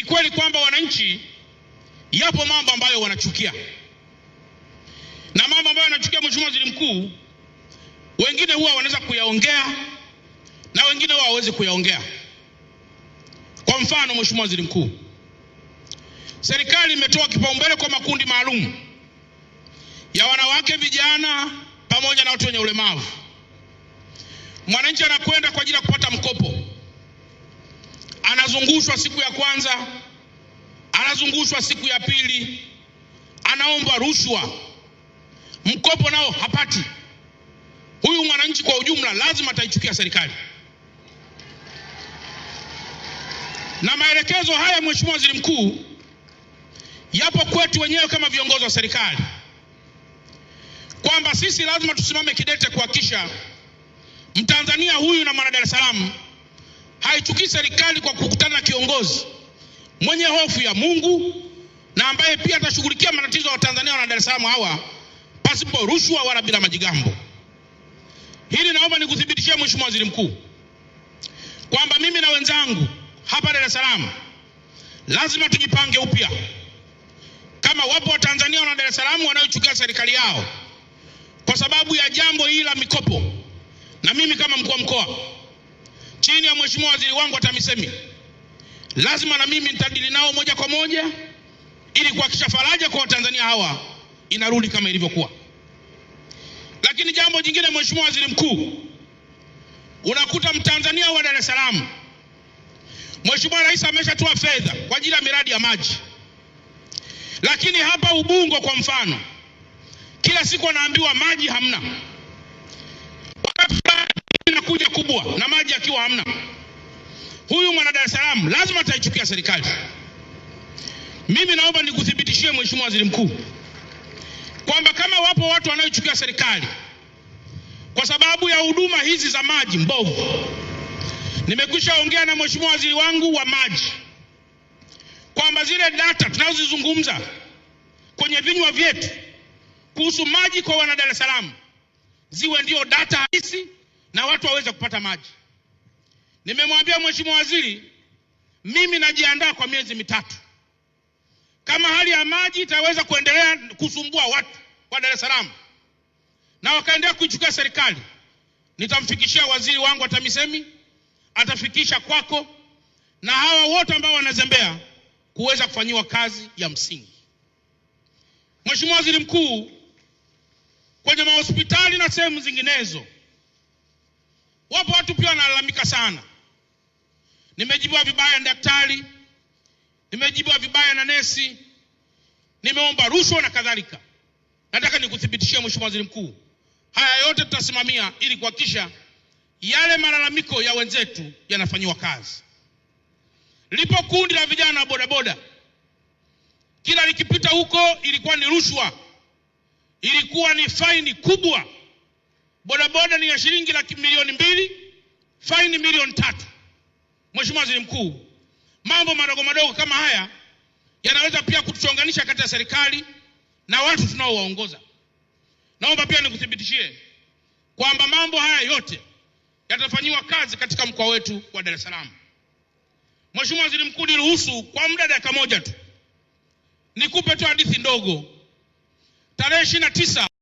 kweli kwamba wananchi yapo mambo ambayo wanachukia. Na mambo ambayo wanachukia, Mheshimiwa Waziri Mkuu, wengine huwa wanaweza kuyaongea na wengine huwa hawawezi kuyaongea. Kwa mfano, Mheshimiwa Waziri Mkuu, serikali imetoa kipaumbele kwa makundi maalum ya wanawake, vijana pamoja na watu wenye ulemavu. Mwananchi anakwenda kwa ajili ya kupata mkopo, anazungushwa siku ya kwanza, anazungushwa siku ya pili, anaomba rushwa, mkopo nao hapati. Huyu mwananchi kwa ujumla lazima ataichukia serikali. Na maelekezo haya, Mheshimiwa Waziri Mkuu, yapo kwetu wenyewe kama viongozi wa serikali, kwamba sisi lazima tusimame kidete kuhakikisha Mtanzania huyu na mwana Dar es Salaam haichukii serikali kwa kukutana na kiongozi mwenye hofu ya Mungu na ambaye pia atashughulikia matatizo ya Watanzania na Dar es Salaam hawa pasipo rushwa wala bila majigambo. Hili naomba nikuthibitishie, Mheshimiwa Waziri Mkuu, kwamba mimi na wenzangu hapa Dar es Salaam lazima tujipange upya. Kama wapo Watanzania na Dar es Salaam wanaochukia serikali yao kwa sababu ya jambo hili la mikopo, na mimi kama mkuu wa mkoa chini ya Mheshimiwa Waziri wangu wa TAMISEMI lazima na mimi nitadili nao moja kwa moja ili kuhakikisha faraja kwa Watanzania hawa inarudi kama ilivyokuwa. Lakini jambo jingine, Mheshimiwa Waziri Mkuu, unakuta Mtanzania wa Dar es Salaam, Mheshimiwa Rais ameshatoa fedha kwa ajili ya miradi ya maji, lakini hapa Ubungo kwa mfano kila siku anaambiwa maji hamna. Wakati inakuja kubwa na maji akiwa hamna, huyu mwana Dar es Salaam lazima ataichukia serikali. Mimi naomba nikuthibitishie, Mheshimiwa Waziri Mkuu, kwamba kama wapo watu wanaochukia serikali kwa sababu ya huduma hizi za maji mbovu, nimekwisha ongea na Mheshimiwa Waziri wangu wa maji kwamba zile data tunazozizungumza kwenye vinywa vyetu kuhusu maji kwa wana Dar es Salaam ziwe ndio data halisi na watu waweze kupata maji. Nimemwambia Mheshimiwa Waziri, mimi najiandaa kwa miezi mitatu. Kama hali ya maji itaweza kuendelea kusumbua watu wa Dar es Salaam na wakaendelea kuichukia serikali, nitamfikishia waziri wangu wa TAMISEMI, atafikisha kwako na hawa wote ambao wanazembea kuweza kufanyiwa kazi ya msingi. Mheshimiwa Waziri Mkuu, kwenye mahospitali na sehemu zinginezo wapo watu pia wanalalamika sana. Nimejibiwa vibaya na daktari, nimejibiwa vibaya na nesi, nimeomba rushwa na kadhalika. Nataka nikuthibitishie, Mheshimiwa Waziri Mkuu, haya yote tutasimamia ili kuhakikisha yale malalamiko ya wenzetu yanafanywa kazi. Lipo kundi la vijana wa bodaboda, kila likipita huko ilikuwa ni rushwa, ilikuwa ni faini kubwa. Bodaboda ni ya shilingi 200,000, faini 300,000. Mheshimiwa Waziri Mkuu, mambo madogo madogo kama haya yanaweza pia kutuchonganisha kati ya serikali na watu tunaowaongoza. Naomba pia nikuthibitishie kwamba mambo haya yote yatafanywa kazi katika mkoa wetu wa Dar es Salaam. Mheshimiwa Waziri Mkuu, niruhusu kwa muda dakika moja tu nikupe tu hadithi ndogo. Tarehe 29